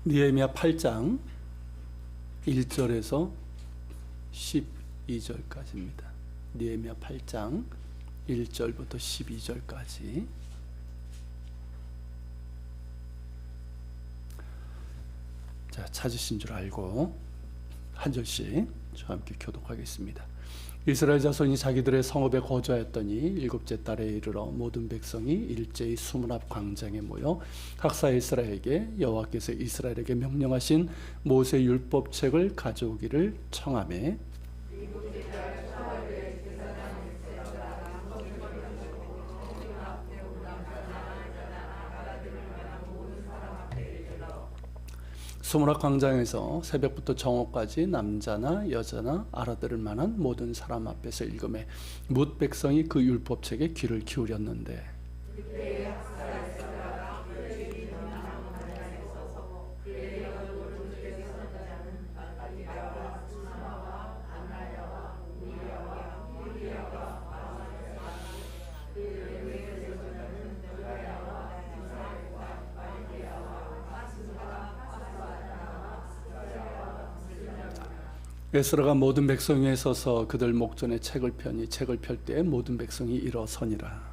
느헤미야 8장 1절에서 12절까지입니다. 느헤미야 8장 1절부터 12절까지. 자, 찾으신 줄 알고 한 절씩 저와 함께 교독하겠습니다. 이스라엘 자손이 자기들의 성읍에 거주하였더니 일곱째 달에 이르러 모든 백성이 일제히 수문 앞 광장에 모여 각사 이스라엘에게 여호와께서 이스라엘에게 명령하신 모세 율법책을 가져오기를 청하매, 수문 앞 광장에서 새벽부터 정오까지 남자나 여자나 알아들을 만한 모든 사람 앞에서 읽음에 뭇 백성이 그 율법책에 귀를 기울였는데, 에스라가 모든 백성 위에 서서 그들 목전에 책을 펴니 책을 펼 때에 모든 백성이 일어서니라.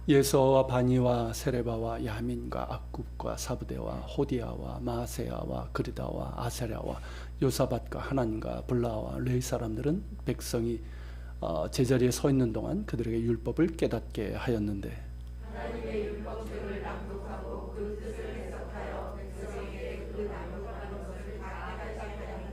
예서와 바니와 세레바와 야민과 악굽과 사브데와 호디아와 마세야와 그리다와 아세랴와 요사밧과 하난과 블라와 레이 사람들은 백성이 제자리에 서 있는 동안 그들에게 율법을 깨닫게 하였는데, 하나님의 율법책을 낭독하고 그 뜻을 해석하여 백성에게 그 낭독하는 것을 다 깨닫게 하니,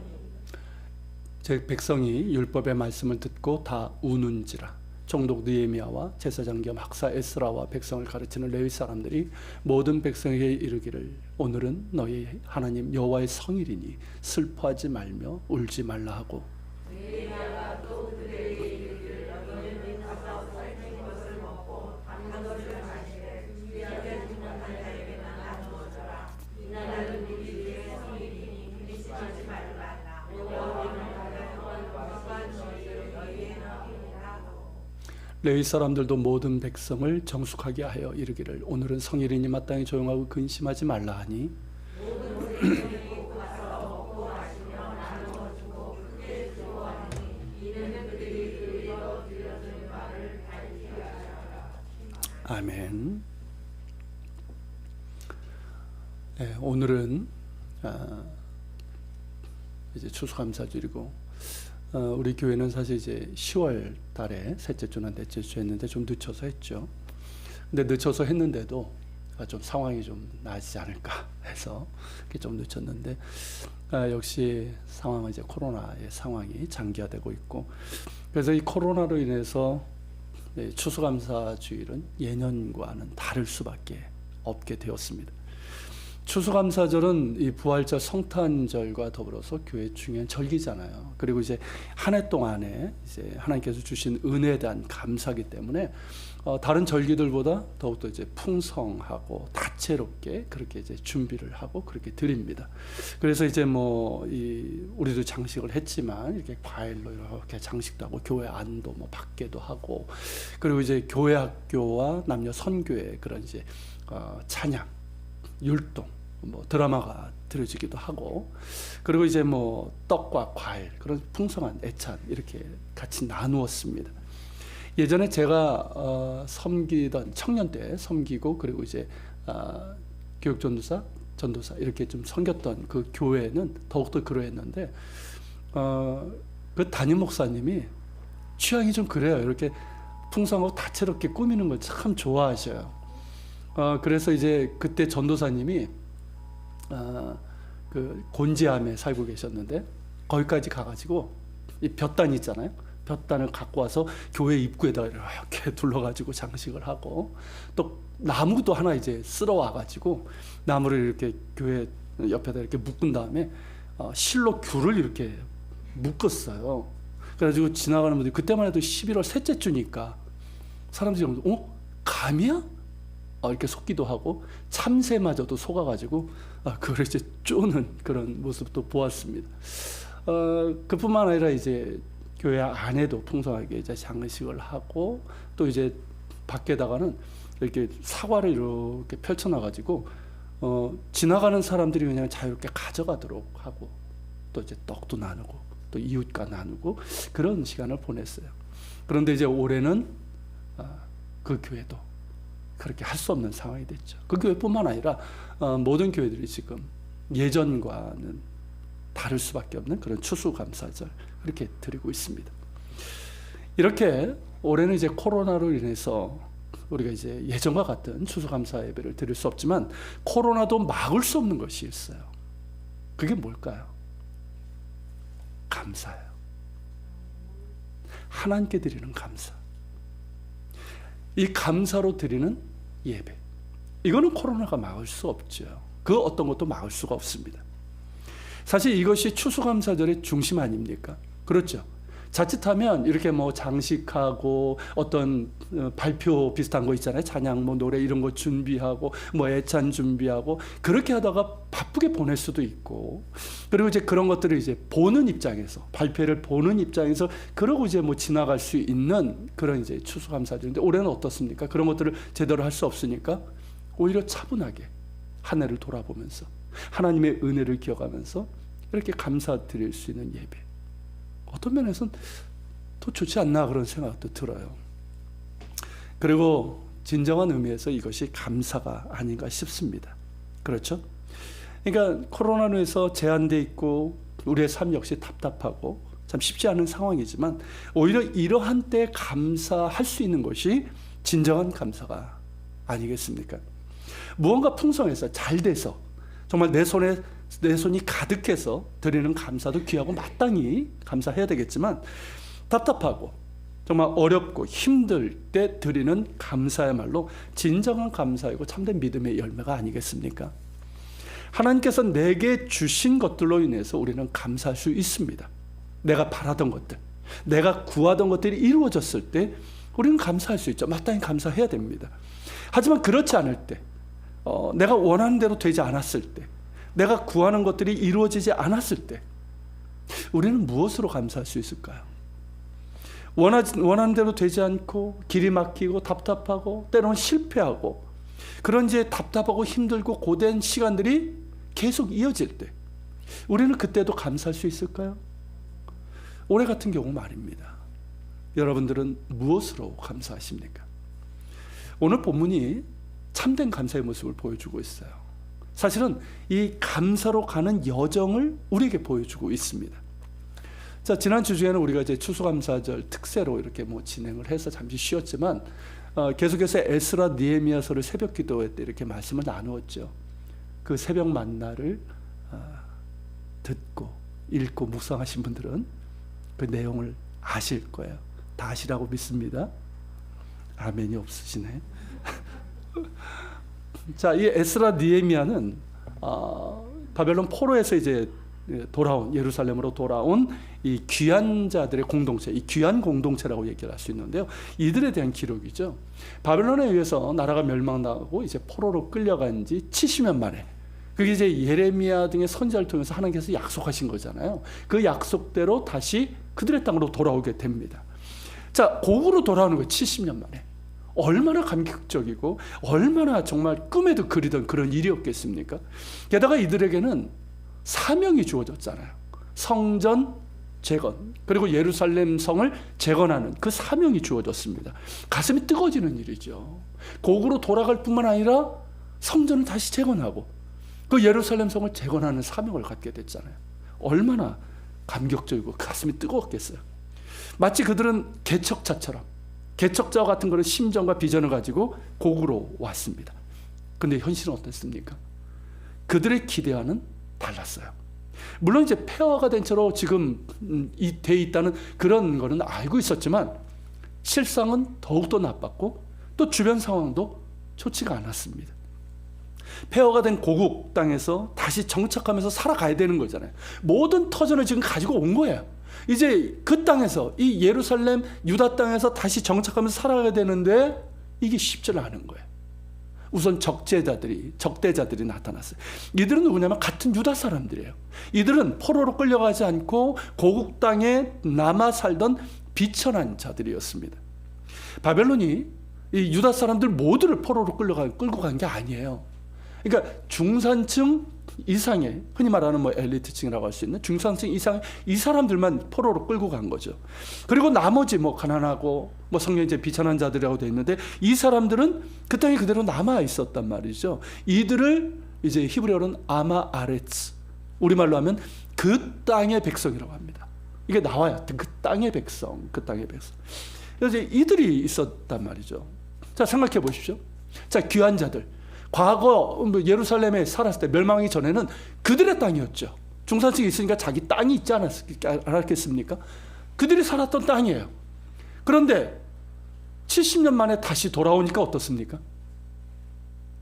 즉 백성이 율법의 말씀을 듣고 다 우는지라. 총독 느헤미야와 제사장 겸 학사 에스라와 백성을 가르치는 레위 사람들이 모든 백성에게 이르기를, 오늘은 너희 하나님 여호와의 성일이니 슬퍼하지 말며 울지 말라 하고, 느헤미야가 또 그들에게 이르기를, 너희는 가서 살찐 것을 먹고 단 것을 마시되 귀하게 죽는 한 자에게나 나누어 줘라. 이날은 우리의 성일이니 근심하지 말라. 여호와는 가장 또한 너희를 너희의 남이니라 하고. 레위 사람들도 모든 백성을 정숙하게 하여 이르기를, 오늘은 성일이니 마땅히 조용하고 근심하지 말라 하니, 아멘. 네, 오늘은 이제 추수감사주일이고, 우리 교회는 사실 이제 10월 달에 셋째 주나 넷째 주 했는데 좀 늦춰서 했죠. 근데 늦춰서 했는데도 좀 상황이 좀 나아지지 않을까 해서 좀 늦췄는데, 역시 상황은 이제 코로나의 상황이 장기화되고 있고, 그래서 이 코로나로 인해서 추수감사주일은 예년과는 다를 수밖에 없게 되었습니다. 추수감사절은 이 부활절 성탄절과 더불어서 교회 중요한 절기잖아요. 그리고 이제 한 해 동안에 이제 하나님께서 주신 은혜에 대한 감사기 때문에 다른 절기들보다 더욱더 이제 풍성하고 다채롭게 그렇게 이제 준비를 하고 그렇게 드립니다. 그래서 이제 우리도 장식을 했지만 이렇게 과일로 이렇게 장식도 하고 교회 안도 밖에도 하고, 그리고 이제 교회 학교와 남녀 선교회 그런 이제 찬양, 율동, 드라마가 들어지기도 하고, 그리고 이제 떡과 과일 그런 풍성한 애찬 이렇게 같이 나누었습니다. 예전에 제가 섬기던 청년 때 섬기고, 그리고 이제 교육전도사, 전도사 이렇게 좀 섬겼던 그 교회는 더욱더 그러했는데, 그 담임 목사님이 취향이 좀 그래요. 이렇게 풍성하고 다채롭게 꾸미는 걸 참 좋아하셔요. 그래서 이제 그때 전도사님이 그 곤지암에 살고 계셨는데, 거기까지 가가지고 이 볕단 있잖아요. 볕단을 갖고 와서 교회 입구에다 이렇게 둘러가지고 장식을 하고, 또 나무도 하나 이제 쓸어 와가지고 나무를 이렇게 교회 옆에다 이렇게 묶은 다음에 실로 귤을 이렇게 묶었어요. 그래가지고 지나가는 분들이, 그때만 해도 11월 셋째 주니까 사람들이 감이야? 이렇게 속기도 하고 참새마저도 속아가지고 그걸 이제 쪼는 그런 모습도 보았습니다. 그뿐만 아니라 이제 교회 안에도 풍성하게 이제 장례식을 하고 또 이제 밖에다가는 이렇게 사과를 이렇게 펼쳐놔가지고 지나가는 사람들이 그냥 자유롭게 가져가도록 하고 또 이제 떡도 나누고 또 이웃과 나누고 그런 시간을 보냈어요. 그런데 이제 올해는 그 교회도 그렇게 할 수 없는 상황이 됐죠. 그 교회뿐만 아니라 모든 교회들이 지금 예전과는 다를 수밖에 없는 그런 추수감사절 그렇게 드리고 있습니다. 이렇게 올해는 이제 코로나로 인해서 우리가 이제 예전과 같은 추수감사 예배를 드릴 수 없지만 코로나도 막을 수 없는 것이 있어요. 그게 뭘까요? 감사예요. 하나님께 드리는 감사. 이 감사로 드리는 예배. 이거는 코로나가 막을 수 없죠. 그 어떤 것도 막을 수가 없습니다. 사실 이것이 추수감사절의 중심 아닙니까? 그렇죠. 자칫하면 이렇게 뭐 장식하고 어떤 발표 비슷한 거 있잖아요. 찬양 뭐 노래 이런 거 준비하고 뭐 애찬 준비하고 그렇게 하다가 바쁘게 보낼 수도 있고 그리고 이제 그런 것들을 이제 보는 입장에서 발표를 보는 입장에서 그러고 이제 뭐 지나갈 수 있는 그런 이제 추수감사절인데 올해는 어떻습니까? 그런 것들을 제대로 할 수 없으니까 오히려 차분하게 한 해를 돌아보면서 하나님의 은혜를 기억하면서 이렇게 감사드릴 수 있는 예배. 어떤 면에서는 더 좋지 않나 그런 생각도 들어요. 그리고 진정한 의미에서 이것이 감사가 아닌가 싶습니다. 그렇죠? 그러니까 코로나로 해서 제한되어 있고 우리의 삶 역시 답답하고 참 쉽지 않은 상황이지만 오히려 이러한 때 감사할 수 있는 것이 진정한 감사가 아니겠습니까? 무언가 풍성해서 잘 돼서 정말 내 손이 가득해서 드리는 감사도 귀하고 마땅히 감사해야 되겠지만 답답하고 정말 어렵고 힘들 때 드리는 감사야말로 진정한 감사이고 참된 믿음의 열매가 아니겠습니까? 하나님께서 내게 주신 것들로 인해서 우리는 감사할 수 있습니다. 내가 바라던 것들, 내가 구하던 것들이 이루어졌을 때 우리는 감사할 수 있죠. 마땅히 감사해야 됩니다. 하지만 그렇지 않을 때 내가 원하는 대로 되지 않았을 때 내가 구하는 것들이 이루어지지 않았을 때 우리는 무엇으로 감사할 수 있을까요? 원하는 대로 되지 않고 길이 막히고 답답하고 때로는 실패하고 그런 이제 답답하고 힘들고 고된 시간들이 계속 이어질 때 우리는 그때도 감사할 수 있을까요? 올해 같은 경우 말입니다. 여러분들은 무엇으로 감사하십니까? 오늘 본문이 참된 감사의 모습을 보여주고 있어요. 사실은 이 감사로 가는 여정을 우리에게 보여주고 있습니다. 자, 지난 주 중에는 우리가 이제 추수감사절 특세로 이렇게 뭐 진행을 해서 잠시 쉬었지만 계속해서 에스라 느헤미야서를 새벽 기도회 때 이렇게 말씀을 나누었죠. 그 새벽 만나를 듣고 읽고 묵상하신 분들은 그 내용을 아실 거예요. 다 아시라고 믿습니다. 아멘이 없으시네. 자, 이 에스라 느헤미야는 바벨론 포로에서 이제 돌아온 예루살렘으로 돌아온 이 귀한 자들의 공동체, 이 귀한 공동체라고 얘기를 할 수 있는데요. 이들에 대한 기록이죠. 바벨론에 의해서 나라가 멸망당하고 이제 포로로 끌려간 지 70년 만에 그게 이제 예레미야 등의 선지자를 통해서 하나님께서 약속하신 거잖아요. 그 약속대로 다시 그들의 땅으로 돌아오게 됩니다. 자, 고국으로 돌아오는 거예요. 70년 만에. 얼마나 감격적이고 얼마나 정말 꿈에도 그리던 그런 일이었겠습니까? 게다가 이들에게는 사명이 주어졌잖아요. 성전 재건 그리고 예루살렘 성을 재건하는 그 사명이 주어졌습니다. 가슴이 뜨거워지는 일이죠. 고국으로 돌아갈 뿐만 아니라 성전을 다시 재건하고 그 예루살렘 성을 재건하는 사명을 갖게 됐잖아요. 얼마나 감격적이고 가슴이 뜨거웠겠어요. 마치 그들은 개척자처럼 개척자와 같은 그런 심정과 비전을 가지고 고국으로 왔습니다. 그런데 현실은 어땠습니까? 그들의 기대와는 달랐어요. 물론 이제 폐허가 된 채로 지금 돼 있다는 그런 거는 알고 있었지만 실상은 더욱더 나빴고 또 주변 상황도 좋지가 않았습니다. 폐허가 된 고국 땅에서 다시 정착하면서 살아가야 되는 거잖아요. 모든 터전을 지금 가지고 온 거예요. 이제 그 땅에서 이 예루살렘 유다 땅에서 다시 정착하면서 살아가야 되는데 이게 쉽지 않은 거예요. 우선 적대자들이 나타났어요. 이들은 누구냐면 같은 유다 사람들이에요. 이들은 포로로 끌려가지 않고 고국 땅에 남아 살던 비천한 자들이었습니다. 바벨론이 이 유다 사람들 모두를 포로로 끌고 간 게 아니에요. 그러니까 중산층 이상의, 흔히 말하는 뭐 엘리트층이라고 할 수 있는 중산층 이상의 이 사람들만 포로로 끌고 간 거죠. 그리고 나머지 뭐 가난하고 뭐 성경에 이제 비천한 자들이라고 되어 있는데 이 사람들은 그 땅에 그대로 남아 있었단 말이죠. 이들을 이제 히브리어로는 아마 아레츠, 우리말로 하면 그 땅의 백성이라고 합니다. 이게 나와요. 그 땅의 백성, 그 땅의 백성. 그래서 이들이 있었단 말이죠. 자, 생각해 보십시오. 자, 귀한 자들. 과거 예루살렘에 살았을 때 멸망하기 전에는 그들의 땅이었죠. 중산층이 있으니까 자기 땅이 있지 않았겠습니까? 그들이 살았던 땅이에요. 그런데 70년 만에 다시 돌아오니까 어떻습니까?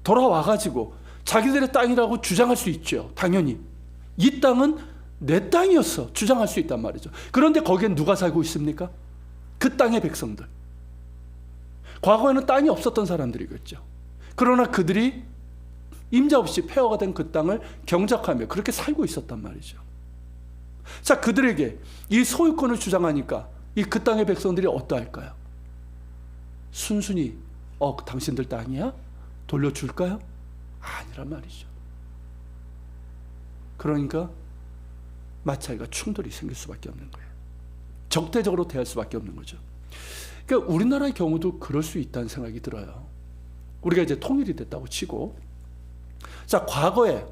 돌아와가지고 자기들의 땅이라고 주장할 수 있죠. 당연히. 이 땅은 내 땅이었어 주장할 수 있단 말이죠. 그런데 거기엔 누가 살고 있습니까? 그 땅의 백성들. 과거에는 땅이 없었던 사람들이겠죠. 그러나 그들이 임자 없이 폐허가 된 그 땅을 경작하며 그렇게 살고 있었단 말이죠. 자, 그들에게 이 소유권을 주장하니까 이 그 땅의 백성들이 어떠할까요? 순순히 당신들 땅이야? 돌려줄까요? 아니란 말이죠. 그러니까 마찰과 충돌이 생길 수밖에 없는 거예요. 적대적으로 대할 수밖에 없는 거죠. 그러니까 우리나라의 경우도 그럴 수 있다는 생각이 들어요. 우리가 이제 통일이 됐다고 치고, 자, 과거에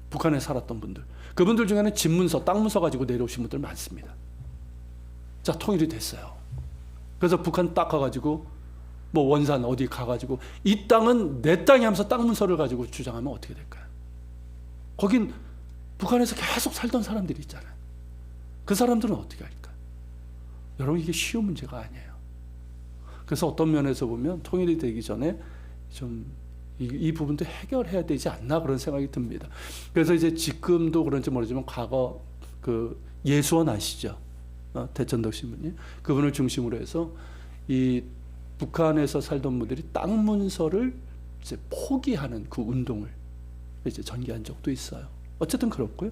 북한에 살았던 분들, 그분들 중에는 집문서, 땅문서 가지고 내려오신 분들 많습니다. 자, 통일이 됐어요. 그래서 북한 딱 가가지고 뭐 원산 어디 가가지고 이 땅은 내 땅이 하면서 땅문서를 가지고 주장하면 어떻게 될까요? 거긴 북한에서 계속 살던 사람들이 있잖아요. 그 사람들은 어떻게 할까요? 여러분, 이게 쉬운 문제가 아니에요. 그래서 어떤 면에서 보면 통일이 되기 전에 좀 이 부분도 해결해야 되지 않나 그런 생각이 듭니다. 그래서 이제 지금도 그런지 모르지만 과거 그 예수원 아시죠? 대천덕 신부님, 그분을 중심으로 해서 이 북한에서 살던 분들이 땅 문서를 이제 포기하는 그 운동을 이제 전개한 적도 있어요. 어쨌든 그렇고요.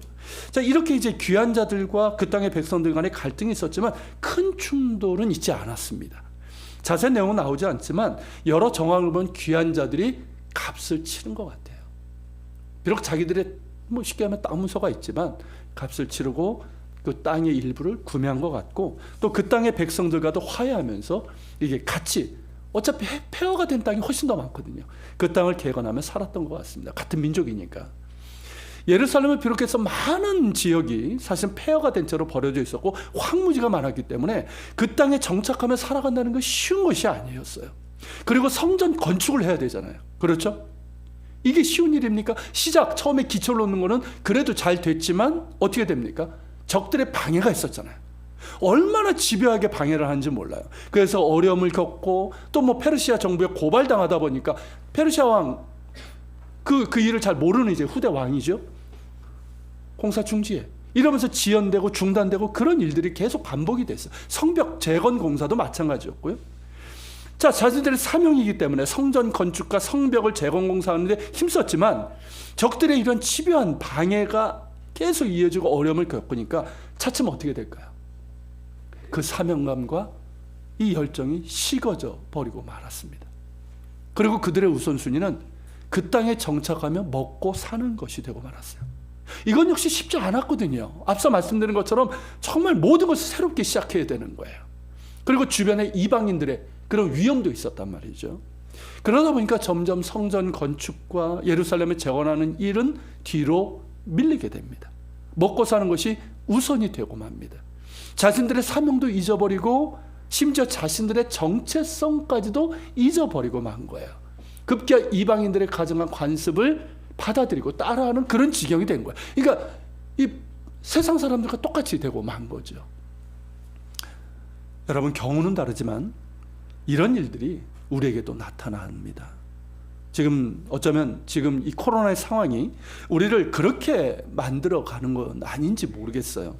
자, 이렇게 이제 귀한 자들과 그 땅의 백성들 간의 갈등이 있었지만 큰 충돌은 있지 않았습니다. 자세한 내용은 나오지 않지만 여러 정황을 보면 귀한 자들이 값을 치른 것 같아요. 비록 자기들의 뭐 쉽게 하면 땅 문서가 있지만 값을 치르고 그 땅의 일부를 구매한 것 같고, 또 그 땅의 백성들과도 화해하면서 이게 같이, 어차피 폐허가 된 땅이 훨씬 더 많거든요. 그 땅을 개건하며 살았던 것 같습니다. 같은 민족이니까. 예루살렘을 비롯해서 많은 지역이 사실 폐허가 된 채로 버려져 있었고 황무지가 많았기 때문에 그 땅에 정착하며 살아간다는 건 쉬운 것이 아니었어요. 그리고 성전 건축을 해야 되잖아요. 그렇죠? 이게 쉬운 일입니까? 처음에 기초를 놓는 거는 그래도 잘 됐지만 어떻게 됩니까? 적들의 방해가 있었잖아요. 얼마나 집요하게 방해를 하는지 몰라요. 그래서 어려움을 겪고 또 뭐 페르시아 정부에 고발당하다 보니까 페르시아 왕 그 일을 잘 모르는 이제 후대 왕이죠. 공사 중지해. 이러면서 지연되고 중단되고 그런 일들이 계속 반복이 됐어요. 성벽 재건 공사도 마찬가지였고요. 자, 자신들의 사명이기 때문에 성전 건축과 성벽을 재건 공사하는데 힘썼지만 적들의 이런 집요한 방해가 계속 이어지고 어려움을 겪으니까 차츰 어떻게 될까요? 그 사명감과 이 열정이 식어져 버리고 말았습니다. 그리고 그들의 우선순위는 그 땅에 정착하며 먹고 사는 것이 되고 말았어요. 이건 역시 쉽지 않았거든요. 앞서 말씀드린 것처럼 정말 모든 것을 새롭게 시작해야 되는 거예요. 그리고 주변에 이방인들의 그런 위험도 있었단 말이죠. 그러다 보니까 점점 성전 건축과 예루살렘을 재건하는 일은 뒤로 밀리게 됩니다. 먹고 사는 것이 우선이 되고 맙니다. 자신들의 사명도 잊어버리고 심지어 자신들의 정체성까지도 잊어버리고 만 거예요. 급기야 이방인들의 가정한 관습을 받아들이고 따라하는 그런 지경이 된 거예요. 그러니까 이 세상 사람들과 똑같이 되고 만 거죠. 여러분, 경우는 다르지만 이런 일들이 우리에게도 나타납니다. 어쩌면 지금 이 코로나의 상황이 우리를 그렇게 만들어 가는 건 아닌지 모르겠어요.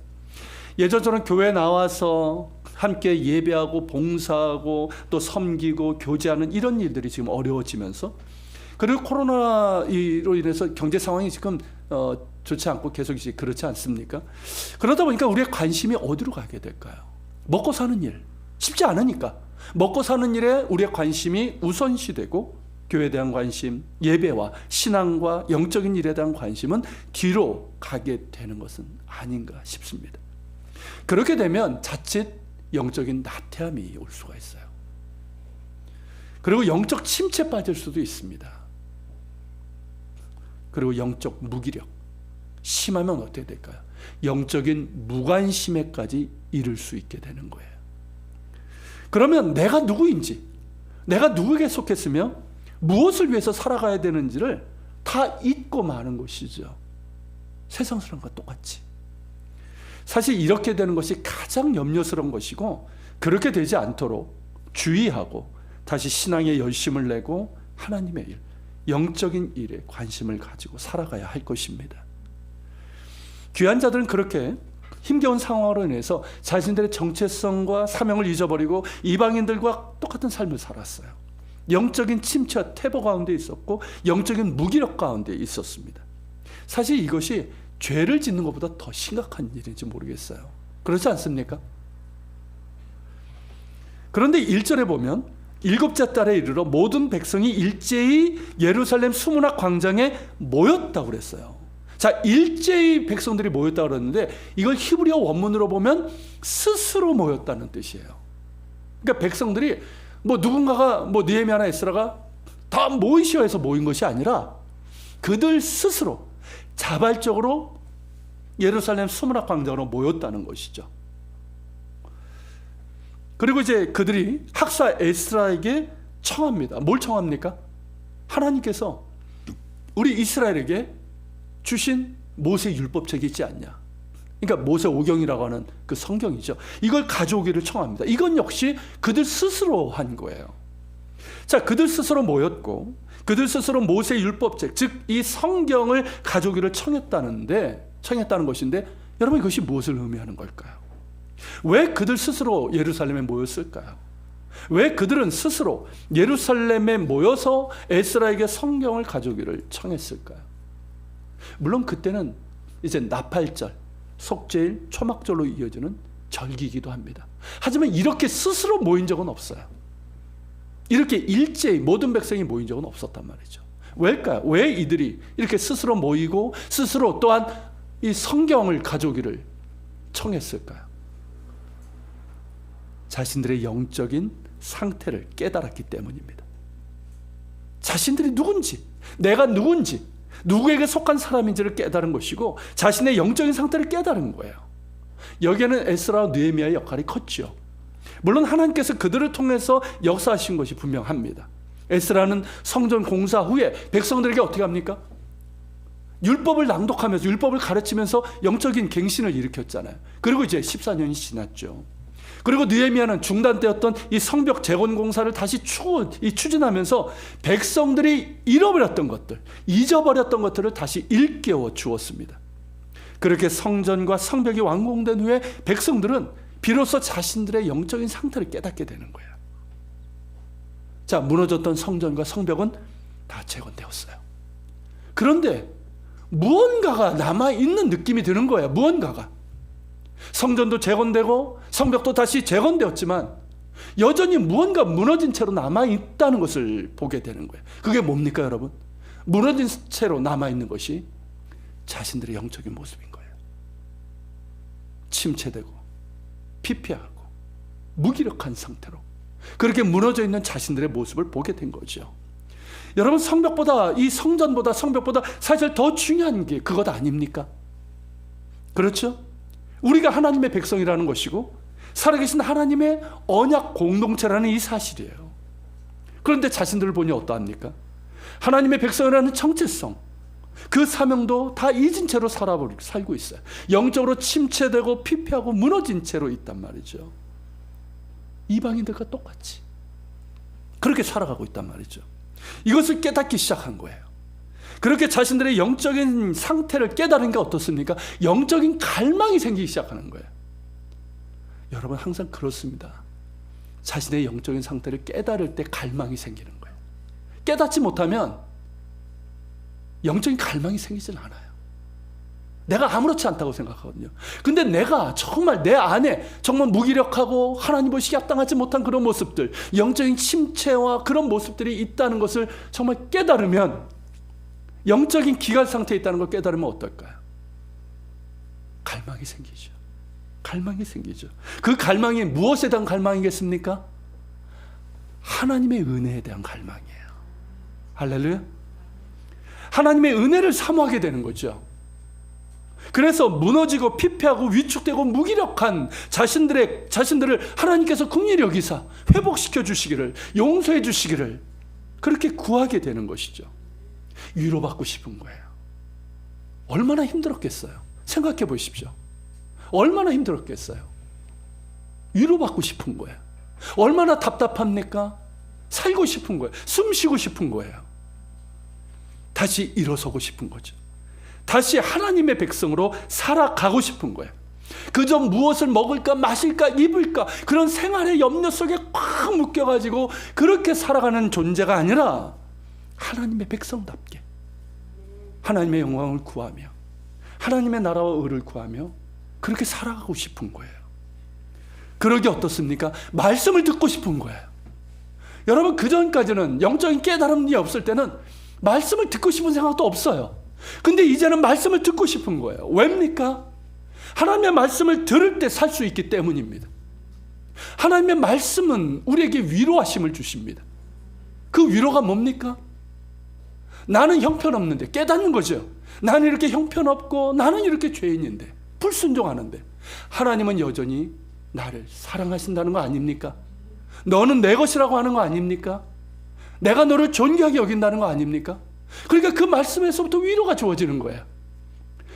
예전처럼 교회에 나와서 함께 예배하고 봉사하고 또 섬기고 교제하는 이런 일들이 지금 어려워지면서 그리고 코로나로 인해서 경제 상황이 지금 좋지 않고 계속 이제 그렇지 않습니까? 그러다 보니까 우리의 관심이 어디로 가게 될까요? 먹고 사는 일, 쉽지 않으니까 먹고 사는 일에 우리의 관심이 우선시되고 교회에 대한 관심, 예배와 신앙과 영적인 일에 대한 관심은 뒤로 가게 되는 것은 아닌가 싶습니다. 그렇게 되면 자칫 영적인 나태함이 올 수가 있어요. 그리고 영적 침체에 빠질 수도 있습니다. 그리고 영적 무기력, 심하면 어떻게 될까요? 영적인 무관심에까지 이를 수 있게 되는 거예요. 그러면 내가 누구인지, 내가 누구에게 속했으며 무엇을 위해서 살아가야 되는지를 다 잊고 마는 것이죠. 세상 사람과 똑같이. 사실 이렇게 되는 것이 가장 염려스러운 것이고, 그렇게 되지 않도록 주의하고 다시 신앙에 열심을 내고 하나님의 일, 영적인 일에 관심을 가지고 살아가야 할 것입니다. 귀한 자들은 그렇게 힘겨운 상황으로 인해서 자신들의 정체성과 사명을 잊어버리고 이방인들과 똑같은 삶을 살았어요. 영적인 침체와 태보 가운데 있었고 영적인 무기력 가운데 있었습니다. 사실 이것이 죄를 짓는 것보다 더 심각한 일인지 모르겠어요. 그렇지 않습니까? 그런데 1절에 보면 7째 달에 이르러 모든 백성이 일제히 예루살렘 수문학 광장에 모였다고 그랬어요. 자, 일제히 백성들이 모였다고 그랬는데 이걸 히브리어 원문으로 보면 스스로 모였다는 뜻이에요. 그러니까 백성들이 누군가가 느헤미야나 에스라가 다 모이시오 해서 모인 것이 아니라 그들 스스로 자발적으로 예루살렘 수문학 광장으로 모였다는 것이죠. 그리고 이제 그들이 학사 에스라에게 청합니다. 뭘 청합니까? 하나님께서 우리 이스라엘에게 주신 모세 율법책이 있지 않냐. 그러니까 모세 오경이라고 하는 그 성경이죠. 이걸 가져오기를 청합니다. 이건 역시 그들 스스로 한 거예요. 자, 그들 스스로 모였고 그들 스스로 모세 율법책, 즉 이 성경을 가져오기를 청했다는 것인데 여러분 이것이 무엇을 의미하는 걸까요? 왜 그들 스스로 예루살렘에 모였을까요? 왜 그들은 스스로 예루살렘에 모여서 에스라에게 성경을 가져오기를 청했을까요? 물론 그때는 이제 나팔절, 속죄일, 초막절로 이어지는 절기이기도 합니다. 하지만 이렇게 스스로 모인 적은 없어요. 이렇게 일제히 모든 백성이 모인 적은 없었단 말이죠. 왜일까요? 왜 이들이 이렇게 스스로 모이고 스스로 또한 이 성경을 가져오기를 청했을까요? 자신들의 영적인 상태를 깨달았기 때문입니다. 자신들이 누군지, 내가 누군지, 누구에게 속한 사람인지를 깨달은 것이고 자신의 영적인 상태를 깨달은 거예요. 여기에는 에스라와 느헤미야의 역할이 컸죠. 물론 하나님께서 그들을 통해서 역사하신 것이 분명합니다. 에스라는 성전 공사 후에 백성들에게 어떻게 합니까? 율법을 낭독하면서 율법을 가르치면서 영적인 갱신을 일으켰잖아요. 그리고 이제 14년이 지났죠. 그리고 느헤미야는 중단되었던 이 성벽 재건 공사를 다시 추진하면서 백성들이 잃어버렸던 것들, 잊어버렸던 것들을 다시 일깨워 주었습니다. 그렇게 성전과 성벽이 완공된 후에 백성들은 비로소 자신들의 영적인 상태를 깨닫게 되는 거예요. 자, 무너졌던 성전과 성벽은 다 재건되었어요. 그런데 무언가가 남아있는 느낌이 드는 거예요. 무언가가. 성전도 재건되고 성벽도 다시 재건되었지만 여전히 무언가 무너진 채로 남아있다는 것을 보게 되는 거예요. 그게 뭡니까 여러분? 무너진 채로 남아있는 것이 자신들의 영적인 모습인 거예요. 침체되고 피폐하고 무기력한 상태로 그렇게 무너져 있는 자신들의 모습을 보게 된 거죠. 여러분, 성벽보다, 이 성전보다, 성벽보다 사실 더 중요한 게 그것 아닙니까? 그렇죠? 우리가 하나님의 백성이라는 것이고 살아계신 하나님의 언약 공동체라는 이 사실이에요. 그런데 자신들을 보니 어떠합니까? 하나님의 백성이라는 정체성, 그 사명도 다 잊은 채로 살고 있어요. 영적으로 침체되고 피폐하고 무너진 채로 있단 말이죠. 이방인들과 똑같이 그렇게 살아가고 있단 말이죠. 이것을 깨닫기 시작한 거예요. 그렇게 자신들의 영적인 상태를 깨달은 게 어떻습니까? 영적인 갈망이 생기기 시작하는 거예요. 여러분, 항상 그렇습니다. 자신의 영적인 상태를 깨달을 때 갈망이 생기는 거예요. 깨닫지 못하면 영적인 갈망이 생기질 않아요. 내가 아무렇지 않다고 생각하거든요. 근데 내가 정말 내 안에 정말 무기력하고 하나님 보시기 합당하지 못한 그런 모습들, 영적인 침체와 그런 모습들이 있다는 것을 정말 깨달으면, 영적인 기갈 상태에 있다는 걸 깨달으면 어떨까요? 갈망이 생기죠. 갈망이 생기죠. 그 갈망이 무엇에 대한 갈망이겠습니까? 하나님의 은혜에 대한 갈망이에요. 할렐루야. 하나님의 은혜를 사모하게 되는 거죠. 그래서 무너지고 피폐하고 위축되고 무기력한 자신들을 하나님께서 긍휼히 여기사 회복시켜 주시기를, 용서해 주시기를 그렇게 구하게 되는 것이죠. 위로받고 싶은 거예요. 얼마나 힘들었겠어요. 생각해 보십시오. 얼마나 힘들었겠어요. 위로받고 싶은 거예요. 얼마나 답답합니까? 살고 싶은 거예요. 숨 쉬고 싶은 거예요. 다시 일어서고 싶은 거죠. 다시 하나님의 백성으로 살아가고 싶은 거예요. 그저 무엇을 먹을까 마실까 입을까 그런 생활의 염려 속에 꽉 묶여가지고 그렇게 살아가는 존재가 아니라 하나님의 백성답게 하나님의 영광을 구하며 하나님의 나라와 의를 구하며 그렇게 살아가고 싶은 거예요. 그러기 어떻습니까? 말씀을 듣고 싶은 거예요. 여러분, 그전까지는 영적인 깨달음이 없을 때는 말씀을 듣고 싶은 생각도 없어요. 근데 이제는 말씀을 듣고 싶은 거예요. 왜입니까? 하나님의 말씀을 들을 때 살 수 있기 때문입니다. 하나님의 말씀은 우리에게 위로하심을 주십니다. 그 위로가 뭡니까? 나는 형편없는데 깨닫는 거죠. 나는 이렇게 형편없고 나는 이렇게 죄인인데 불순종하는데 하나님은 여전히 나를 사랑하신다는 거 아닙니까? 너는 내 것이라고 하는 거 아닙니까? 내가 너를 존귀하게 여긴다는 거 아닙니까? 그러니까 그 말씀에서부터 위로가 주어지는 거예요.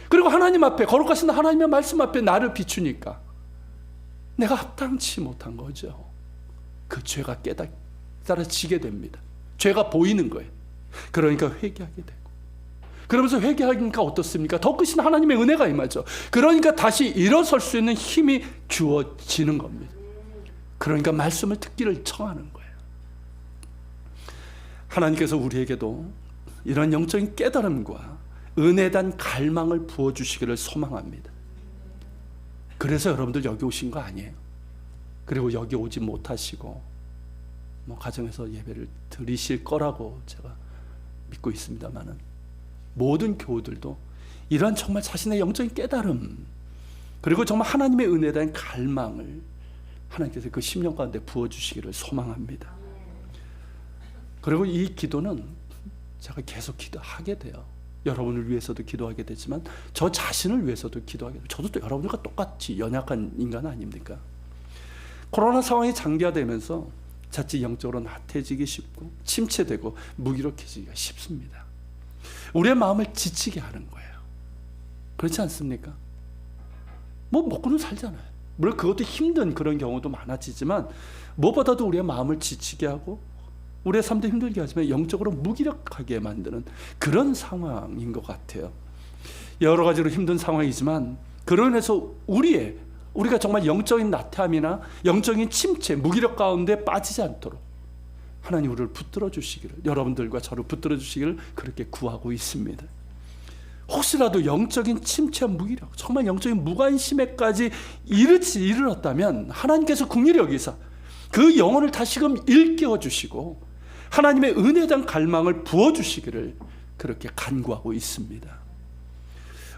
그리고 하나님 앞에, 거룩하신 하나님의 말씀 앞에 나를 비추니까 내가 합당치 못한 거죠. 그 죄가 깨달아지게 됩니다. 죄가 보이는 거예요. 그러니까 회개하게 되고, 그러면서 회개하니까 어떻습니까? 더 크신 하나님의 은혜가 임하죠. 그러니까 다시 일어설 수 있는 힘이 주어지는 겁니다. 그러니까 말씀을 듣기를 청하는 거예요. 하나님께서 우리에게도 이런 영적인 깨달음과 은혜에 대한 갈망을 부어주시기를 소망합니다. 그래서 여러분들 여기 오신 거 아니에요. 그리고 여기 오지 못하시고 가정에서 예배를 드리실 거라고 제가 믿고 있습니다만은, 모든 교우들도 이러한 정말 자신의 영적인 깨달음, 그리고 정말 하나님의 은혜에 대한 갈망을 하나님께서 그 심령 가운데 부어주시기를 소망합니다. 그리고 이 기도는 제가 계속 기도하게 돼요. 여러분을 위해서도 기도하게 되지만 저 자신을 위해서도 기도하게 돼요. 저도 또 여러분들과 똑같이 연약한 인간 아닙니까? 코로나 상황이 장기화되면서 자칫 영적으로 나태해지기 쉽고 침체되고 무기력해지기가 쉽습니다. 우리의 마음을 지치게 하는 거예요. 그렇지 않습니까? 먹고는 살잖아요. 물론 그것도 힘든 그런 경우도 많아지지만 무엇보다도 우리의 마음을 지치게 하고 우리의 삶도 힘들게 하지만 영적으로 무기력하게 만드는 그런 상황인 것 같아요. 여러 가지로 힘든 상황이지만 그로 인해서 우리가 정말 영적인 나태함이나 영적인 침체, 무기력 가운데 빠지지 않도록 하나님 우리를 붙들어 주시기를, 여러분들과 저를 붙들어 주시기를 그렇게 구하고 있습니다. 혹시라도 영적인 침체와 무기력, 정말 영적인 무관심에까지 이르렀다면 하나님께서 긍휼히 여기사 그 영혼을 다시금 일깨워 주시고 하나님의 은혜에 대한 갈망을 부어주시기를 그렇게 간구하고 있습니다.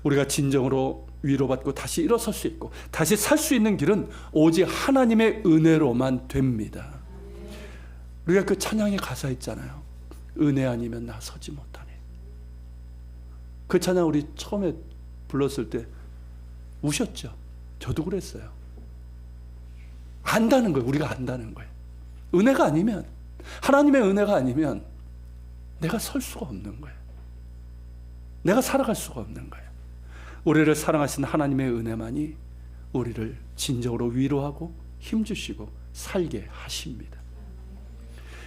우리가 진정으로 위로받고 다시 일어설 수 있고 다시 살 수 있는 길은 오직 하나님의 은혜로만 됩니다. 우리가 그 찬양의 가사 있잖아요. 은혜 아니면 나 서지 못하네. 그 찬양 우리 처음에 불렀을 때 우셨죠? 저도 그랬어요. 안다는 거예요. 우리가 안다는 거예요. 은혜가 아니면, 하나님의 은혜가 아니면 내가 설 수가 없는 거예요. 내가 살아갈 수가 없는 거예요. 우리를 사랑하신 하나님의 은혜만이 우리를 진정으로 위로하고 힘주시고 살게 하십니다.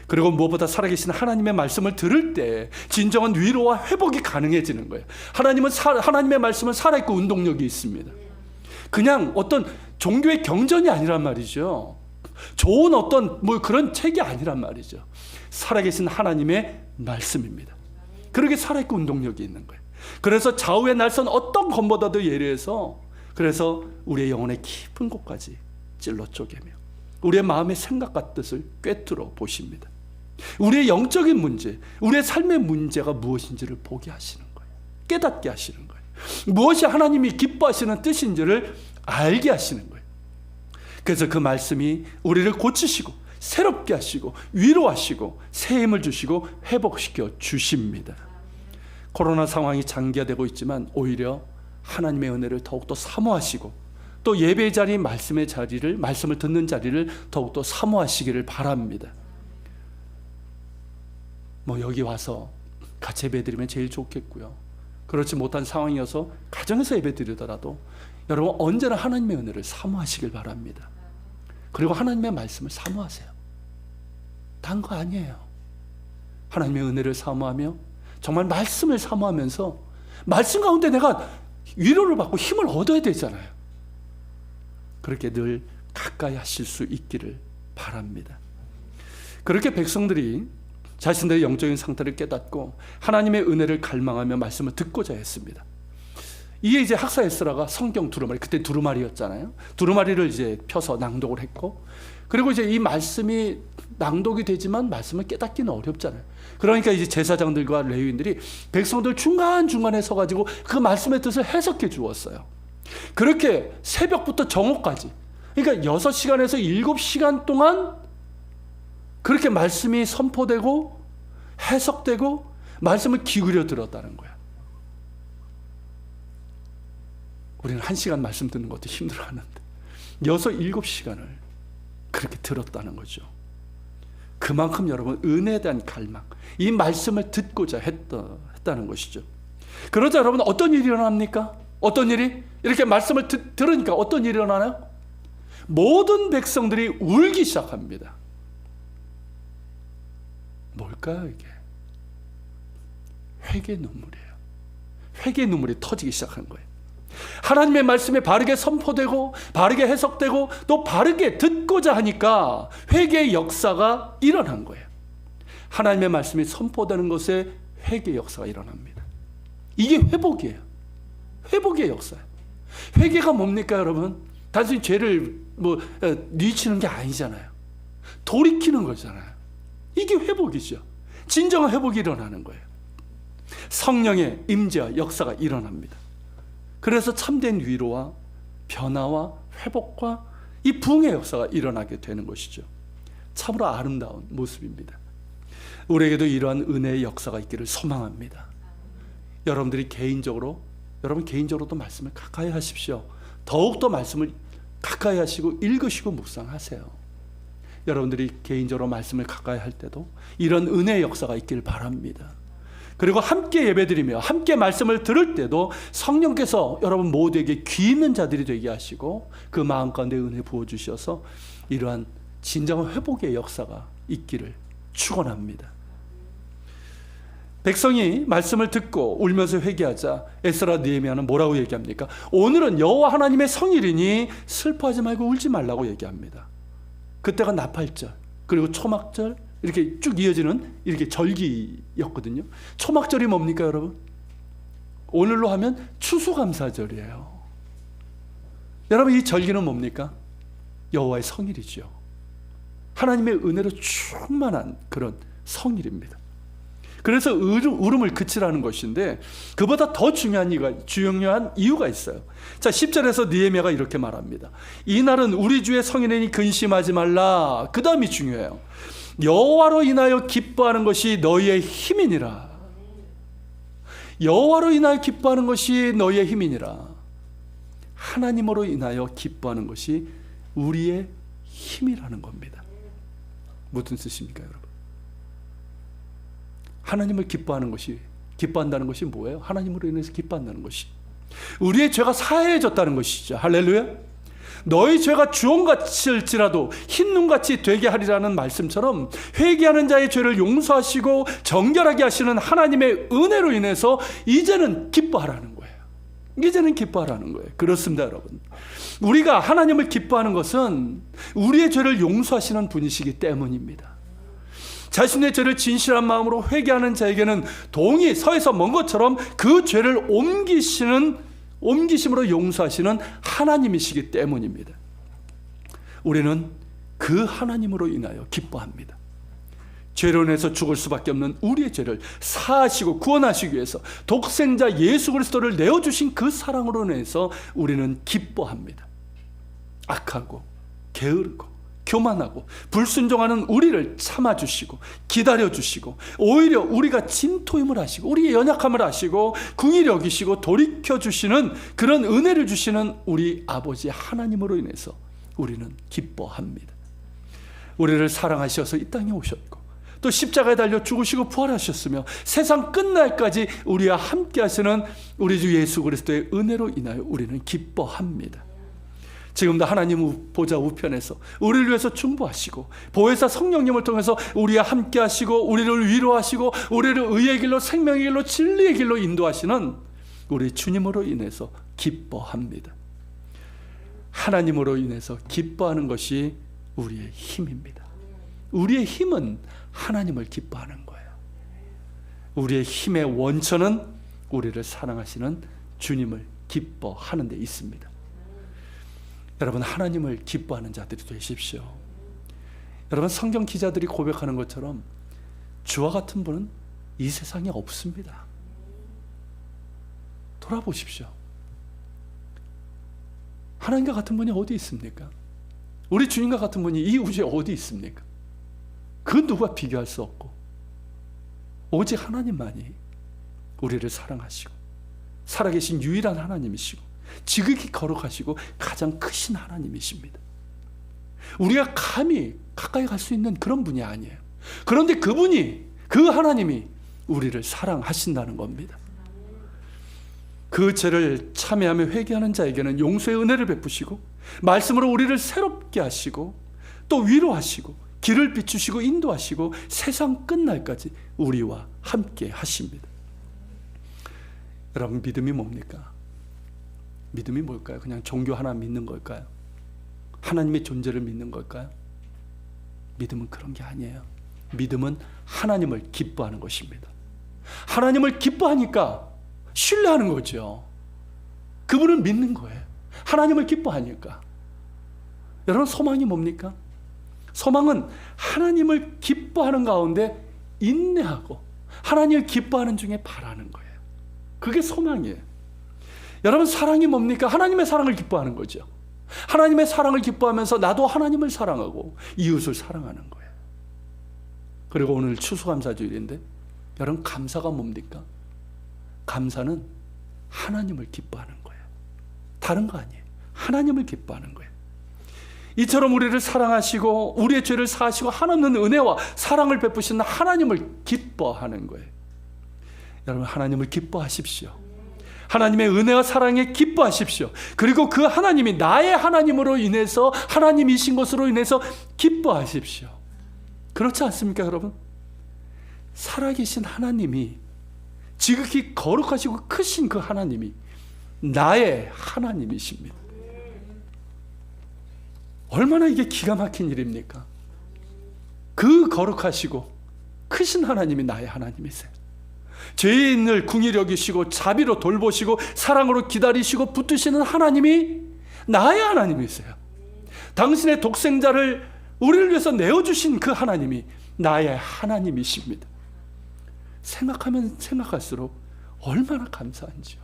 그리고 무엇보다 살아계신 하나님의 말씀을 들을 때 진정한 위로와 회복이 가능해지는 거예요. 하나님의 말씀은 살아있고 운동력이 있습니다. 그냥 어떤 종교의 경전이 아니란 말이죠. 좋은 어떤 그런 책이 아니란 말이죠. 살아계신 하나님의 말씀입니다. 그렇게 살아있고 운동력이 있는 거예요. 그래서 좌우의 날선 어떤 검보다도 예리해서 그래서 우리의 영혼의 깊은 곳까지 찔러 쪼개며 우리의 마음의 생각과 뜻을 꿰뚫어 보십니다. 우리의 영적인 문제, 우리의 삶의 문제가 무엇인지를 보게 하시는 거예요. 깨닫게 하시는 거예요. 무엇이 하나님이 기뻐하시는 뜻인지를 알게 하시는 거예요. 그래서 그 말씀이 우리를 고치시고 새롭게 하시고 위로하시고 새 힘을 주시고 회복시켜 주십니다. 코로나 상황이 장기화되고 있지만 오히려 하나님의 은혜를 더욱더 사모하시고 또 예배의 자리, 말씀의 자리를, 말씀을 듣는 자리를 더욱더 사모하시기를 바랍니다. 여기 와서 같이 예배 드리면 제일 좋겠고요. 그렇지 못한 상황이어서 가정에서 예배 드리더라도 여러분 언제나 하나님의 은혜를 사모하시길 바랍니다. 그리고 하나님의 말씀을 사모하세요. 단 거 아니에요. 하나님의 은혜를 사모하며 정말 말씀을 사모하면서 말씀 가운데 내가 위로를 받고 힘을 얻어야 되잖아요. 그렇게 늘 가까이 하실 수 있기를 바랍니다. 그렇게 백성들이 자신들의 영적인 상태를 깨닫고 하나님의 은혜를 갈망하며 말씀을 듣고자 했습니다. 이게 이제 학사 에스라가 성경 두루마리, 그때 두루마리였잖아요. 두루마리를 이제 펴서 낭독을 했고, 그리고 이제 이 말씀이 낭독이 되지만 말씀을 깨닫기는 어렵잖아요. 그러니까 이제 제사장들과 레위인들이 백성들 중간중간에 서가지고 그 말씀의 뜻을 해석해 주었어요. 그렇게 새벽부터 정오까지, 그러니까 6시간에서 7시간 동안 그렇게 말씀이 선포되고 해석되고 말씀을 기울여 들었다는 거야. 우리는 1시간 말씀 듣는 것도 힘들어하는데 6, 7시간을 그렇게 들었다는 거죠. 그만큼 여러분 은혜에 대한 갈망, 이 말씀을 듣고자 했다는 것이죠. 그러자 여러분 어떤 일이 일어납니까? 어떤 일이? 이렇게 말씀을 들으니까 어떤 일이 일어나나요? 모든 백성들이 울기 시작합니다. 뭘까요 이게? 회개의 눈물이에요. 회개의 눈물이 터지기 시작한 거예요. 하나님의 말씀이 바르게 선포되고 바르게 해석되고 또 바르게 듣고자 하니까 회개의 역사가 일어난 거예요. 하나님의 말씀이 선포되는 것에 회개의 역사가 일어납니다. 이게 회복이에요. 회복의 역사예요. 회개가 뭡니까 여러분? 단순히 죄를 뉘치는 게 아니잖아요. 돌이키는 거잖아요. 이게 회복이죠. 진정한 회복이 일어나는 거예요. 성령의 임재와 역사가 일어납니다. 그래서 참된 위로와 변화와 회복과 이 부흥의 역사가 일어나게 되는 것이죠. 참으로 아름다운 모습입니다. 우리에게도 이러한 은혜의 역사가 있기를 소망합니다. 여러분들이 여러분 개인적으로도 말씀을 가까이 하십시오. 더욱더 말씀을 가까이 하시고 읽으시고 묵상하세요. 여러분들이 개인적으로 말씀을 가까이 할 때도 이런 은혜의 역사가 있기를 바랍니다. 그리고 함께 예배드리며 함께 말씀을 들을 때도 성령께서 여러분 모두에게 귀 있는 자들이 되게 하시고 그 마음 가운데 은혜 부어주셔서 이러한 진정한 회복의 역사가 있기를 축원합니다. 백성이 말씀을 듣고 울면서 회개하자 에스라 느헤미야는 뭐라고 얘기합니까? 오늘은 여호와 하나님의 성일이니 슬퍼하지 말고 울지 말라고 얘기합니다. 그때가 나팔절 그리고 초막절 이렇게 쭉 이어지는 이렇게 절기였거든요. 초막절이 뭡니까 여러분? 오늘로 하면 추수감사절이에요. 여러분 이 절기는 뭡니까? 여호와의 성일이죠. 하나님의 은혜로 충만한 그런 성일입니다. 그래서 울음을 그치라는 것인데 그보다 더 중요한 이유가 있어요. 자, 10절에서 느헤미야가 이렇게 말합니다. 이날은 우리 주의 성인이니 근심하지 말라. 그 다음이 중요해요. 여호와로 인하여 기뻐하는 것이 너희의 힘이니라. 여호와로 인하여 기뻐하는 것이 너희의 힘이니라. 하나님으로 인하여 기뻐하는 것이 우리의 힘이라는 겁니다. 무슨 뜻입니까 여러분? 하나님을 기뻐한다는 것이 뭐예요? 하나님으로 인해서 기뻐한다는 것이 우리의 죄가 사해졌다는 것이죠. 할렐루야. 너희 죄가 주홍같을지라도 흰눈같이 되게 하리라는 말씀처럼 회개하는 자의 죄를 용서하시고 정결하게 하시는 하나님의 은혜로 인해서 이제는 기뻐하라는 거예요. 이제는 기뻐하라는 거예요. 그렇습니다 여러분. 우리가 하나님을 기뻐하는 것은 우리의 죄를 용서하시는 분이시기 때문입니다. 자신의 죄를 진실한 마음으로 회개하는 자에게는 동이 서에서 먼 것처럼 그 죄를 옮기심으로 용서하시는 하나님이시기 때문입니다. 우리는 그 하나님으로 인하여 기뻐합니다. 죄로 인해서 죽을 수밖에 없는 우리의 죄를 사하시고 구원하시기 위해서 독생자 예수 그리스도를 내어주신 그 사랑으로 인해서 우리는 기뻐합니다. 악하고 게으르고 교만하고 불순종하는 우리를 참아주시고 기다려주시고 오히려 우리가 진토임을 하시고 우리의 연약함을 아시고 긍휼히 여기시고 돌이켜주시는 그런 은혜를 주시는 우리 아버지 하나님으로 인해서 우리는 기뻐합니다. 우리를 사랑하셔서 이 땅에 오셨고 또 십자가에 달려 죽으시고 부활하셨으며 세상 끝날까지 우리와 함께 하시는 우리 주 예수 그리스도의 은혜로 인하여 우리는 기뻐합니다. 지금도 하나님 보좌 우편에서 우리를 위해서 중보하시고 보혜사 성령님을 통해서 우리와 함께 하시고 우리를 위로하시고 우리를 의의 길로 생명의 길로 진리의 길로 인도하시는 우리 주님으로 인해서 기뻐합니다. 하나님으로 인해서 기뻐하는 것이 우리의 힘입니다. 우리의 힘은 하나님을 기뻐하는 거예요. 우리의 힘의 원천은 우리를 사랑하시는 주님을 기뻐하는 데 있습니다. 여러분, 하나님을 기뻐하는 자들이 되십시오. 여러분, 성경 기자들이 고백하는 것처럼 주와 같은 분은 이 세상에 없습니다. 돌아보십시오. 하나님과 같은 분이 어디 있습니까? 우리 주님과 같은 분이 이 우주에 어디 있습니까? 그 누구와 비교할 수 없고 오직 하나님만이 우리를 사랑하시고 살아계신 유일한 하나님이시고 지극히 거룩하시고 가장 크신 하나님이십니다. 우리가 감히 가까이 갈 수 있는 그런 분이 아니에요. 그런데 그분이, 그 하나님이 우리를 사랑하신다는 겁니다. 그 죄를 참회하며 회개하는 자에게는 용서의 은혜를 베푸시고 말씀으로 우리를 새롭게 하시고 또 위로하시고 길을 비추시고 인도하시고 세상 끝날까지 우리와 함께 하십니다. 여러분, 믿음이 뭡니까? 믿음이 뭘까요? 그냥 종교 하나 믿는 걸까요? 하나님의 존재를 믿는 걸까요? 믿음은 그런 게 아니에요. 믿음은 하나님을 기뻐하는 것입니다. 하나님을 기뻐하니까 신뢰하는 거죠. 그분을 믿는 거예요. 하나님을 기뻐하니까. 여러분, 소망이 뭡니까? 소망은 하나님을 기뻐하는 가운데 인내하고 하나님을 기뻐하는 중에 바라는 거예요. 그게 소망이에요. 여러분, 사랑이 뭡니까? 하나님의 사랑을 기뻐하는 거죠. 하나님의 사랑을 기뻐하면서 나도 하나님을 사랑하고 이웃을 사랑하는 거예요. 그리고 오늘 추수감사주일인데 여러분, 감사가 뭡니까? 감사는 하나님을 기뻐하는 거예요. 다른 거 아니에요. 하나님을 기뻐하는 거예요. 이처럼 우리를 사랑하시고 우리의 죄를 사하시고 한없는 은혜와 사랑을 베푸시는 하나님을 기뻐하는 거예요. 여러분, 하나님을 기뻐하십시오. 하나님의 은혜와 사랑에 기뻐하십시오. 그리고 그 하나님이 나의 하나님으로 인해서 하나님이신 것으로 인해서 기뻐하십시오. 그렇지 않습니까, 여러분? 살아계신 하나님이, 지극히 거룩하시고 크신 그 하나님이 나의 하나님이십니다. 얼마나 이게 기가 막힌 일입니까? 그 거룩하시고 크신 하나님이 나의 하나님이세요. 죄인을 긍휼히 여기시고 자비로 돌보시고 사랑으로 기다리시고 붙드시는 하나님이 나의 하나님이세요. 당신의 독생자를 우리를 위해서 내어주신 그 하나님이 나의 하나님이십니다. 생각하면 생각할수록 얼마나 감사한지요.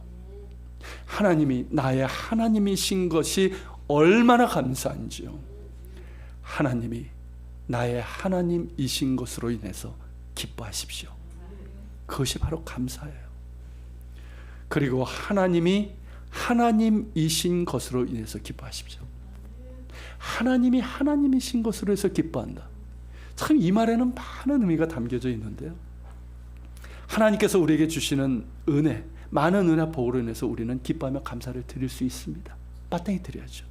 하나님이 나의 하나님이신 것이 얼마나 감사한지요. 하나님이 나의 하나님이신 것으로 인해서 기뻐하십시오. 그것이 바로 감사예요. 그리고 하나님이 하나님이신 것으로 인해서 기뻐하십시오. 하나님이 하나님이신 것으로 해서 기뻐한다. 참, 이 말에는 많은 의미가 담겨져 있는데요. 하나님께서 우리에게 주시는 은혜, 많은 은혜와 복으로 인해서 우리는 기뻐하며 감사를 드릴 수 있습니다. 마땅히 드려야죠.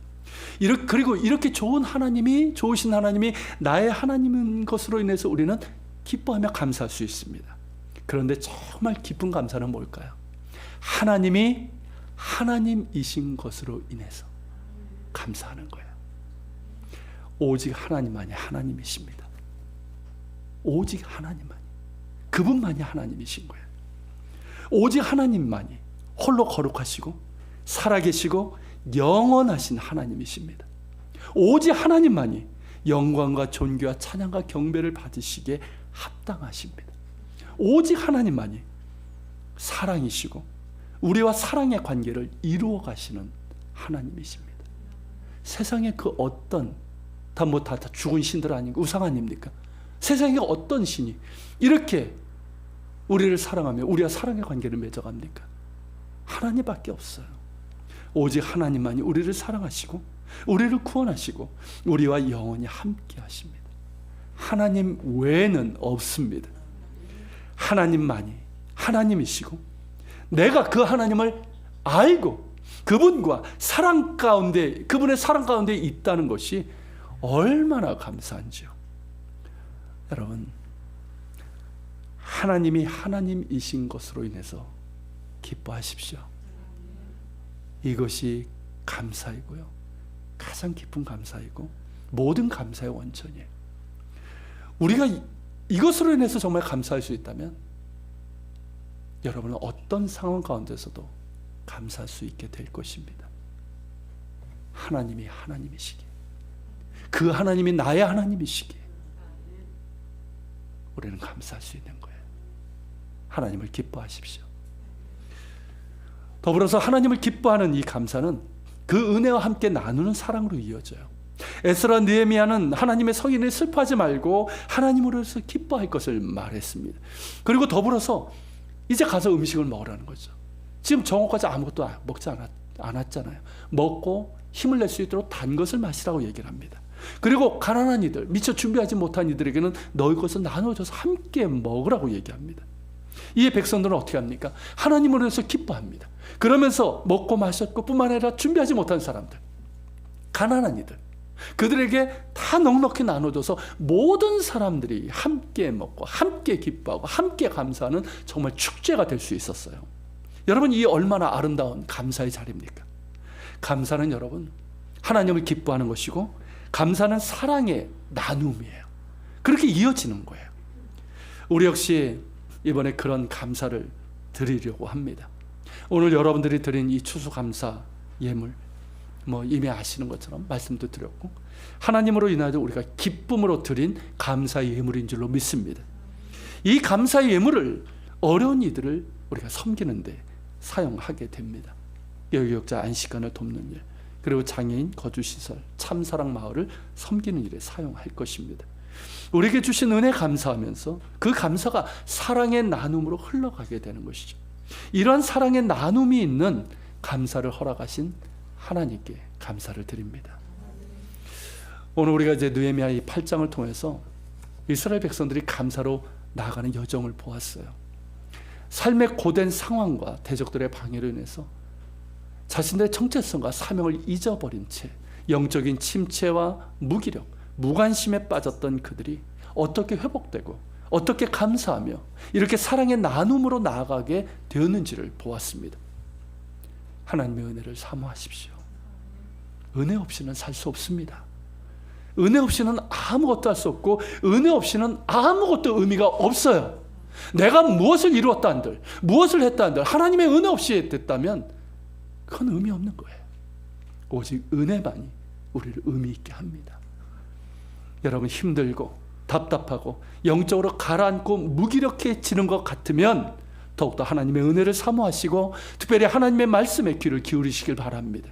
그리고 이렇게 좋은 하나님이, 좋으신 하나님이 나의 하나님인 것으로 인해서 우리는 기뻐하며 감사할 수 있습니다. 그런데 정말 기쁜 감사는 뭘까요? 하나님이 하나님이신 것으로 인해서 감사하는 거예요. 오직 하나님만이 하나님이십니다. 오직 하나님만이, 그분만이 하나님이신 거예요. 오직 하나님만이 홀로 거룩하시고 살아계시고 영원하신 하나님이십니다. 오직 하나님만이 영광과 존귀와 찬양과 경배를 받으시기에 합당하십니다. 오직 하나님만이 사랑이시고 우리와 사랑의 관계를 이루어 가시는 하나님이십니다. 세상에 그 어떤 다 죽은 신들 아닌가, 우상 아닙니까? 세상에 어떤 신이 이렇게 우리를 사랑하며 우리와 사랑의 관계를 맺어갑니까? 하나님밖에 없어요. 오직 하나님만이 우리를 사랑하시고 우리를 구원하시고 우리와 영원히 함께 하십니다. 하나님 외에는 없습니다. 하나님만이 하나님이시고 내가 그 하나님을 알고 그분과 사랑 가운데, 그분의 사랑 가운데 있다는 것이 얼마나 감사한지요. 여러분, 하나님이 하나님이신 것으로 인해서 기뻐하십시오. 이것이 감사이고요, 가장 깊은 감사이고 모든 감사의 원천이에요. 우리가 이것으로 인해서 정말 감사할 수 있다면 여러분은 어떤 상황 가운데서도 감사할 수 있게 될 것입니다. 하나님이 하나님이시기에, 그 하나님이 나의 하나님이시기에 우리는 감사할 수 있는 거예요. 하나님을 기뻐하십시오. 더불어서 하나님을 기뻐하는 이 감사는 그 은혜와 함께 나누는 사랑으로 이어져요. 에스라 느헤미야는 하나님의 성인을 슬퍼하지 말고 하나님으로서 기뻐할 것을 말했습니다. 그리고 더불어서 이제 가서 음식을 먹으라는 거죠. 지금 정오까지 아무것도 먹지 않았잖아요. 먹고 힘을 낼 수 있도록 단 것을 마시라고 얘기를 합니다. 그리고 가난한 이들, 미처 준비하지 못한 이들에게는 너희 것을 나눠줘서 함께 먹으라고 얘기합니다. 이에 백성들은 어떻게 합니까? 하나님으로 해서 기뻐합니다. 그러면서 먹고 마셨고 뿐만 아니라 준비하지 못한 사람들, 가난한 이들, 그들에게 다 넉넉히 나눠줘서 모든 사람들이 함께 먹고 함께 기뻐하고 함께 감사하는 정말 축제가 될 수 있었어요. 여러분, 이 얼마나 아름다운 감사의 자리입니까? 감사는 여러분 하나님을 기뻐하는 것이고 감사는 사랑의 나눔이에요. 그렇게 이어지는 거예요. 우리 역시 이번에 그런 감사를 드리려고 합니다. 오늘 여러분들이 드린 이 추수감사 예물, 이미 아시는 것처럼 말씀도 드렸고 하나님으로 인하여 우리가 기쁨으로 드린 감사의 예물인 줄로 믿습니다. 이 감사의 예물을 어려운 이들을 우리가 섬기는 데 사용하게 됩니다. 여기역자 안식관을 돕는 일, 그리고 장애인 거주시설, 참사랑 마을을 섬기는 일에 사용할 것입니다. 우리에게 주신 은혜 감사하면서 그 감사가 사랑의 나눔으로 흘러가게 되는 것이죠. 이러한 사랑의 나눔이 있는 감사를 허락하신 하나님께 감사를 드립니다. 오늘 우리가 이제 느헤미야 이 8장을 통해서 이스라엘 백성들이 감사로 나아가는 여정을 보았어요. 삶의 고된 상황과 대적들의 방해로 인해서 자신들의 정체성과 사명을 잊어버린 채 영적인 침체와 무기력, 무관심에 빠졌던 그들이 어떻게 회복되고 어떻게 감사하며 이렇게 사랑의 나눔으로 나아가게 되었는지를 보았습니다. 하나님의 은혜를 사모하십시오. 은혜 없이는 살 수 없습니다. 은혜 없이는 아무것도 할 수 없고 은혜 없이는 아무것도 의미가 없어요. 내가 무엇을 이루었다 한들, 무엇을 했다 한들 하나님의 은혜 없이 됐다면 그건 의미 없는 거예요. 오직 은혜만이 우리를 의미 있게 합니다. 여러분, 힘들고 답답하고 영적으로 가라앉고 무기력해지는 것 같으면 더욱더 하나님의 은혜를 사모하시고 특별히 하나님의 말씀에 귀를 기울이시길 바랍니다.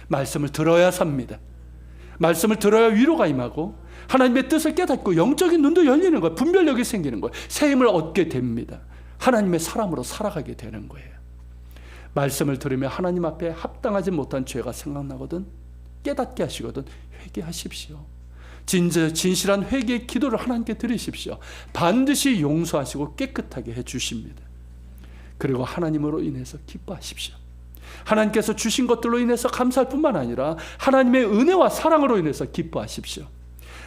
말씀을 들어야 삽니다. 말씀을 들어야 위로가 임하고 하나님의 뜻을 깨닫고 영적인 눈도 열리는 거예요. 분별력이 생기는 거예요. 새 힘을 얻게 됩니다. 하나님의 사람으로 살아가게 되는 거예요. 말씀을 들으며 하나님 앞에 합당하지 못한 죄가 생각나거든 깨닫게 하시거든 회개하십시오. 진실한 회개의 기도를 하나님께 드리십시오. 반드시 용서하시고 깨끗하게 해주십니다. 그리고 하나님으로 인해서 기뻐하십시오. 하나님께서 주신 것들로 인해서 감사할 뿐만 아니라 하나님의 은혜와 사랑으로 인해서 기뻐하십시오.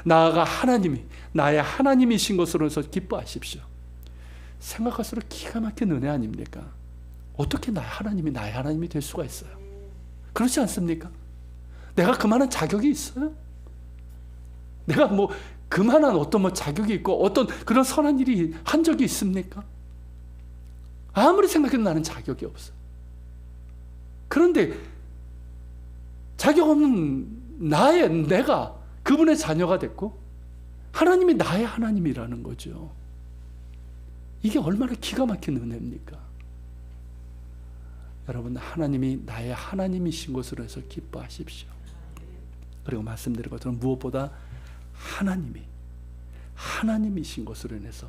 나아가 하나님이 나의 하나님이신 것으로 해서 기뻐하십시오. 생각할수록 기가 막힌 은혜 아닙니까? 어떻게 나의 하나님이 될 수가 있어요? 그렇지 않습니까? 내가 그만한 자격이 있어요? 내가 그만한 어떤 뭐 자격이 있고 어떤 그런 선한 일이 한 적이 있습니까? 아무리 생각해도 나는 자격이 없어. 그런데 자격 없는 내가 그분의 자녀가 됐고 하나님이 나의 하나님이라는 거죠. 이게 얼마나 기가 막힌 은혜입니까? 여러분, 하나님이 나의 하나님이신 것으로 해서 기뻐하십시오. 그리고 말씀드린 것처럼 무엇보다 하나님이신 것으로 인해서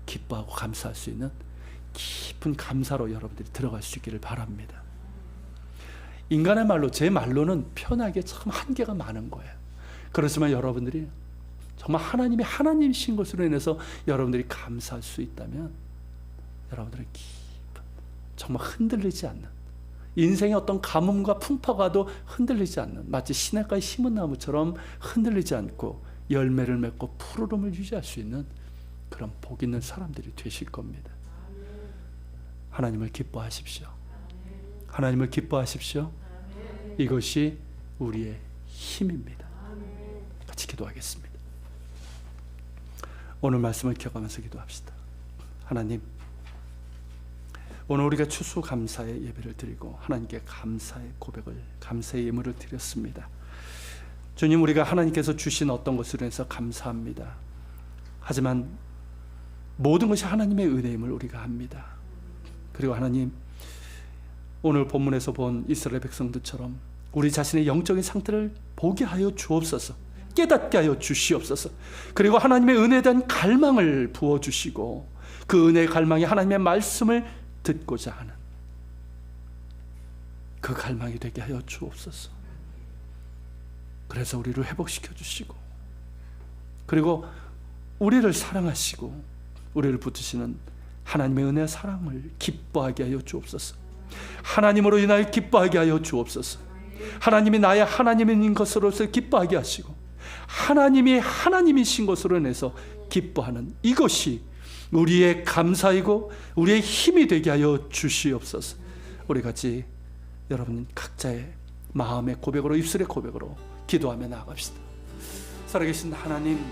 기뻐하고 감사할 수 있는 깊은 감사로 여러분들이 들어갈 수 있기를 바랍니다. 인간의 말로, 제 말로는 편하게 참 한계가 많은 거예요. 그렇지만 여러분들이 정말 하나님이 하나님이신 것으로 인해서 여러분들이 감사할 수 있다면 여러분들은 깊은, 정말 흔들리지 않는, 인생의 어떤 가뭄과 풍파가도 흔들리지 않는, 마치 시냇가에 심은 나무처럼 흔들리지 않고 열매를 맺고 푸르름을 유지할 수 있는 그런 복 있는 사람들이 되실 겁니다. 하나님을 기뻐하십시오. 하나님을 기뻐하십시오. 이것이 우리의 힘입니다. 같이 기도하겠습니다. 오늘 말씀을 기억하면서 기도합시다. 하나님, 오늘 우리가 추수감사의 예배를 드리고 하나님께 감사의 고백을, 감사의 예물을 드렸습니다. 주님, 우리가 하나님께서 주신 어떤 것으로 해서 감사합니다. 하지만 모든 것이 하나님의 은혜임을 우리가 합니다. 그리고 하나님, 오늘 본문에서 본 이스라엘 백성들처럼 우리 자신의 영적인 상태를 보게 하여 주옵소서. 깨닫게 하여 주시옵소서. 그리고 하나님의 은혜에 대한 갈망을 부어주시고 그 은혜의 갈망이 하나님의 말씀을 듣고자 하는 그 갈망이 되게 하여 주옵소서. 그래서 우리를 회복시켜 주시고 그리고 우리를 사랑하시고 우리를 붙드시는 하나님의 은혜와 사랑을 기뻐하게 하여 주옵소서. 하나님으로 인하여 기뻐하게 하여 주옵소서. 하나님이 나의 하나님인 것으로서 기뻐하게 하시고 하나님이 하나님이신 것으로 인해서 기뻐하는 이것이 우리의 감사이고 우리의 힘이 되게 하여 주시옵소서. 우리 같이 여러분 각자의 마음의 고백으로, 입술의 고백으로 기도하며 나아갑시다. 살아계신 하나님,